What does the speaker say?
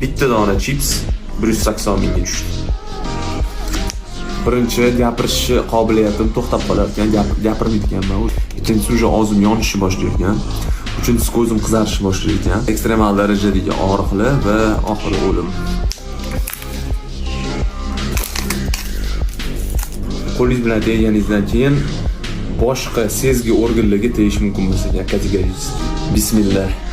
bitta dona chips 180 mingga tushdi. Birinchi gapirish qobiliyatim to'xtab qolar ekan, gapirmayotganman. Ikkinchisi уже og'zim yonishni boshlagan. Uchinchisi ko'zim qizarishni boshlagan. Ekstremal darajadagi og'riqlar va oxiri o'lim. Qo'lingiz bilan tegganingizdan keyin boshqa sezgi organlarga tegish mumkin bo'lsa, kategoriyasi. Bismillah.